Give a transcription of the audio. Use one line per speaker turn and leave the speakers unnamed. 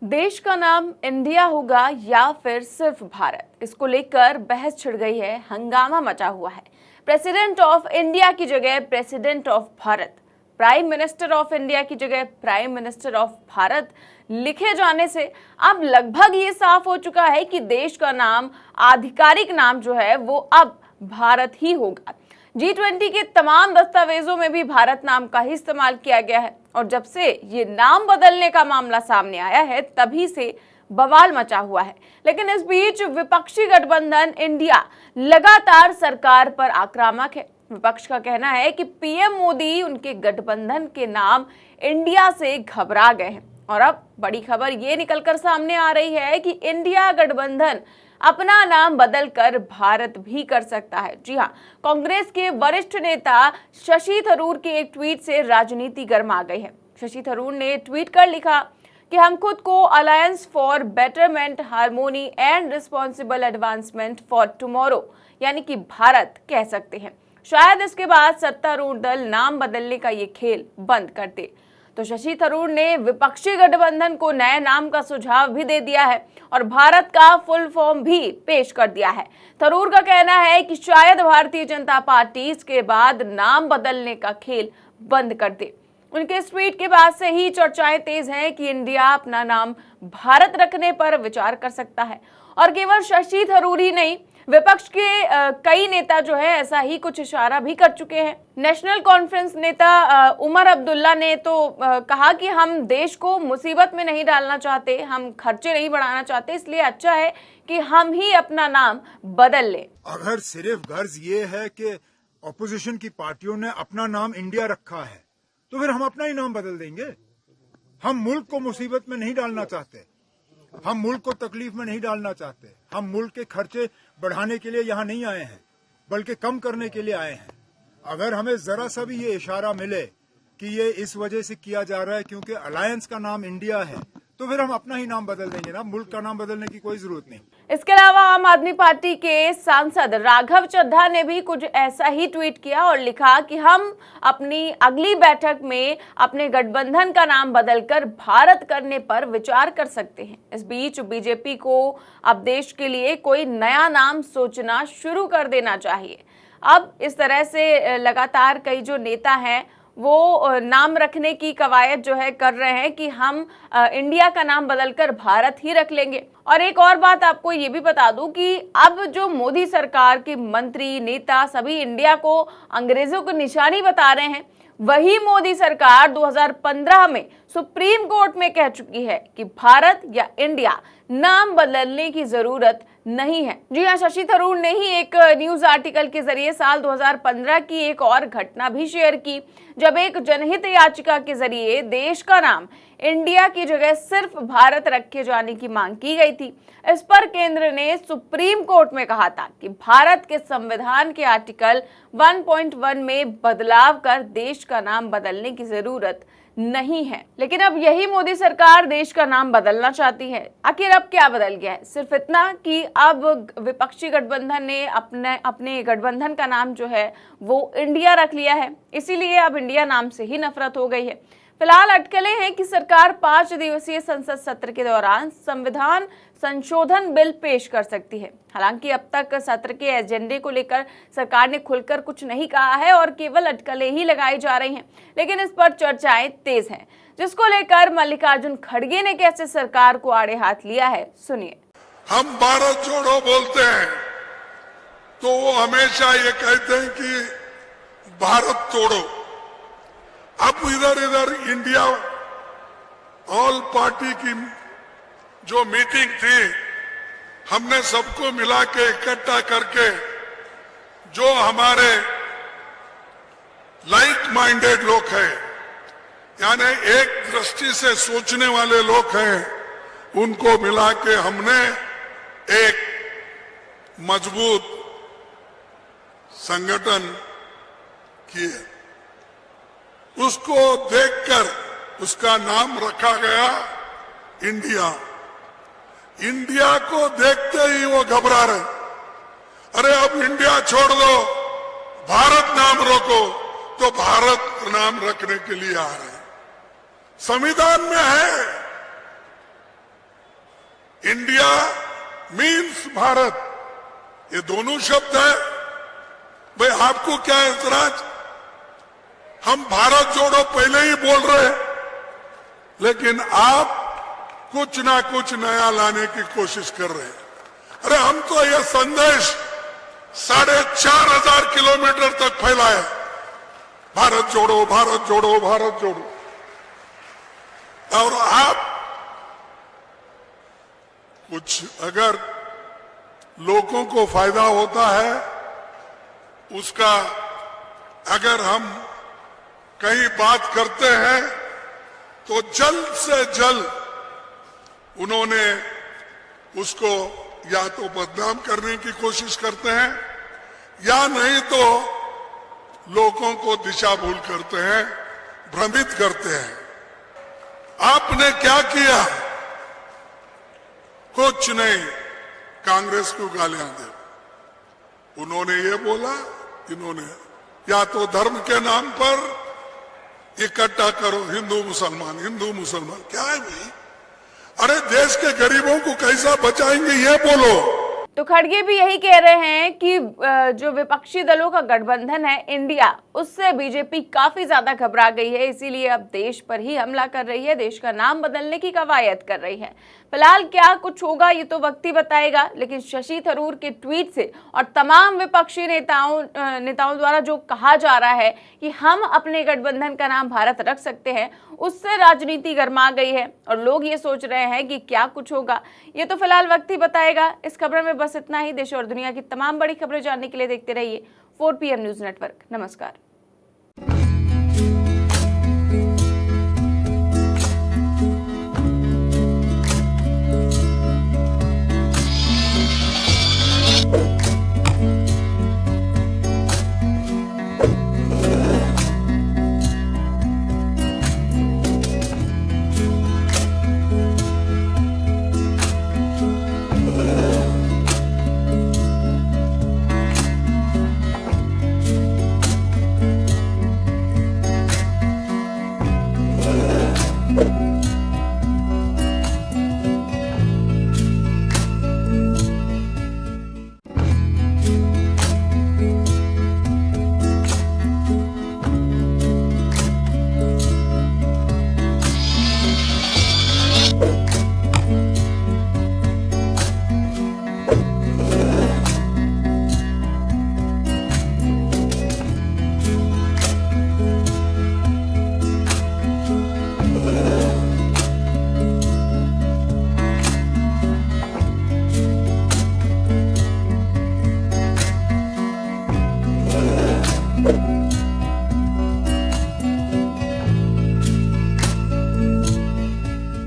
देश का नाम इंडिया होगा या फिर सिर्फ भारत, इसको लेकर बहस छिड़ गई है, हंगामा मचा हुआ है। प्रेसिडेंट ऑफ इंडिया की जगह president of Bharat, prime minister of India की जगह प्राइम मिनिस्टर ऑफ भारत लिखे जाने से अब लगभग ये साफ हो चुका है कि देश का नाम, आधिकारिक नाम जो है वो अब भारत ही होगा। G20 के तमाम दस्तावेजों में भी भारत नाम का ही इस्तेमाल किया गया है और जब से ये नाम बदलने का मामला सामने आया है तभी से बवाल मचा हुआ है। लेकिन इस बीच विपक्षी गठबंधन इंडिया लगातार सरकार पर आक्रामक है। विपक्ष का कहना है कि पीएम मोदी उनके गठबंधन के नाम इंडिया से घबरा गए हैं और अब बड़ी खबर ये निकलकर सामने आ रही है कि इंडिया गठबंधन अपना नाम बदलकर भारत भी कर सकता है। जी हां, कांग्रेस के वरिष्ठ नेता शशि थरूर के एक ट्वीट से राजनीति गर्मा गई है। शशि थरूर ने ट्वीट कर लिखा कि हम खुद को alliance for betterment, harmony and responsible advancement for tomorrow यानी कि भारत कह सकते हैं। शायद इसके बाद सत्तारूढ़ दल नाम बदलने का ये खेल बंद कर दे। तो शशि थरूर ने विपक्षी गठबंधन को नए नाम का सुझाव भी दे दिया है और भारत का फुल फॉर्म भी पेश कर दिया है। थरूर का कहना है कि शायद भारतीय जनता पार्टी इसके बाद नाम बदलने का खेल बंद कर दे। उनके इस ट्वीट के बाद से ही चर्चाएं तेज हैं कि इंडिया अपना नाम भारत रखने पर विचार कर सकता है और केवल शशि थरूर ही नहीं, विपक्ष के कई नेता जो है ऐसा ही कुछ इशारा भी कर चुके हैं। नेशनल कॉन्फ्रेंस नेता उमर अब्दुल्ला ने तो कहा कि हम देश को मुसीबत में नहीं डालना चाहते, हम खर्चे नहीं बढ़ाना चाहते, इसलिए अच्छा है कि हम ही अपना नाम बदल लें।
अगर सिर्फ गर्ज ये है कि ऑपोजिशन की पार्टियों ने अपना नाम इंडिया रखा है तो फिर हम अपना ही नाम बदल देंगे। हम मुल्क को मुसीबत में नहीं डालना चाहते, हम मुल्क को तकलीफ में नहीं डालना चाहते। हम मुल्क के खर्चे बढ़ाने के लिए यहाँ नहीं आए हैं बल्कि कम करने के लिए आए हैं। अगर हमें जरा सा भी ये इशारा मिले कि ये इस वजह से किया जा रहा है क्योंकि अलायंस का नाम इंडिया है तो फिर हम अपना ही नाम बदल देंगे ना, मुल्क का नाम बदलने की कोई जरूरत नहीं।
इसके अलावा आम आदमी पार्टी के सांसद राघव चड्ढा ने भी कुछ ऐसा ही ट्वीट किया और लिखा कि हम अपनी अगली बैठक में अपने गठबंधन का नाम बदलकर भारत करने पर विचार कर सकते हैं। इस बीच बीजेपी को अब देश के लिए कोई नया नाम सोचना शुरू कर देना चाहिए। अब इस तरह से लगातार कई जो नेता हैं वो नाम रखने की कवायद जो है कर रहे हैं कि हम इंडिया का नाम बदलकर भारत ही रख लेंगे। और एक और बात आपको ये भी बता दूं कि अब जो मोदी सरकार के मंत्री, नेता सभी इंडिया को अंग्रेजों को निशानी बता रहे हैं, वही मोदी सरकार 2015 में सुप्रीम कोर्ट में कह चुकी है कि भारत या इंडिया नाम बदलने की जरूरत नहीं है। जी हाँ, शशि थरूर ने ही एक न्यूज आर्टिकल के जरिए साल 2015 की एक और घटना भी शेयर की, जब एक जनहित याचिका के जरिए देश का नाम इंडिया की जगह सिर्फ भारत रखे जाने की मांग की गई थी। इस पर केंद्र ने सुप्रीम कोर्ट में कहा था कि भारत के संविधान के आर्टिकल 1.1 में बदलाव कर देश का नाम बदलने की जरूरत नहीं है। लेकिन अब यही मोदी सरकार देश का नाम बदलना चाहती है। आखिर अब क्या बदल गया है? सिर्फ इतना कि अब विपक्षी गठबंधन ने अपने गठबंधन का नाम जो है वो इंडिया रख लिया है, इसीलिए अब इंडिया नाम से ही नफरत हो गई है। फिलहाल अटकलें हैं कि सरकार 5 दिवसीय संसद सत्र के दौरान संविधान संशोधन बिल पेश कर सकती है। हालांकि अब तक सत्र के एजेंडे को लेकर सरकार ने खुलकर कुछ नहीं कहा है और केवल अटकलें ही लगाई जा रही हैं, लेकिन इस पर चर्चाएं तेज हैं, जिसको लेकर मल्लिकार्जुन खड़गे ने कैसे सरकार को आड़े हाथ लिया है, सुनिए।
हम भारत जोड़ो बोलते हैं तो वो हमेशा ये कहते हैं कि भारत तोड़ो। अब इधर इंडिया ऑल पार्टी की जो मीटिंग थी, हमने सबको मिला के इकट्ठा करके जो हमारे लाइक माइंडेड लोग हैं, यानी एक दृष्टि से सोचने वाले लोग हैं, उनको मिला के हमने एक मजबूत संगठन किए। उसको देखकर उसका नाम रखा गया इंडिया। इंडिया को देखते ही वो घबरा रहे, अरे अब इंडिया छोड़ दो, भारत नाम रोको, तो भारत नाम रखने के लिए आ रहे हैं। संविधान में है इंडिया मीन्स भारत, ये दोनों शब्द है। भाई आपको क्या ऐतराज? हम भारत जोड़ो पहले ही बोल रहे हैं, लेकिन आप कुछ ना कुछ नया लाने की कोशिश कर रहे हैं। अरे हम तो यह संदेश 4,500 किलोमीटर तक फैलाए, भारत जोड़ो, भारत जोड़ो, भारत जोड़ो। और आप कुछ अगर लोगों को फायदा होता है उसका, अगर हम कहीं बात करते हैं तो जल्द से जल्द उन्होंने उसको या तो बदनाम करने की कोशिश करते हैं या नहीं तो लोगों को दिशा भूल करते हैं, भ्रमित करते हैं। आपने क्या किया? कुछ नहीं, कांग्रेस को गालियां दे। उन्होंने ये बोला, इन्होंने या तो धर्म के नाम पर इकट्ठा करो हिंदू मुसलमान, हिंदू मुसलमान। क्या है भाई? अरे देश के गरीबों को कैसा बचाएंगे ये बोलो।
तो खड़गे भी यही कह रहे हैं कि जो विपक्षी दलों का गठबंधन है इंडिया, उससे बीजेपी काफी ज्यादा घबरा गई है, इसीलिए अब देश पर ही हमला कर रही है, देश का नाम बदलने की कवायद कर रही है। फिलहाल क्या कुछ होगा ये तो वक्त ही बताएगा, लेकिन शशि थरूर के ट्वीट से और तमाम विपक्षी नेताओं द्वारा जो कहा जा रहा है कि हम अपने गठबंधन का नाम भारत रख सकते हैं, उससे राजनीति गर्मा गई है और लोग ये सोच रहे हैं कि क्या कुछ होगा ये तो फिलहाल वक्त ही बताएगा। इस खबर में बस इतना ही। देश और दुनिया की तमाम बड़ी खबरें जानने के लिए देखते रहिए 4PM न्यूज नेटवर्क। नमस्कार।
you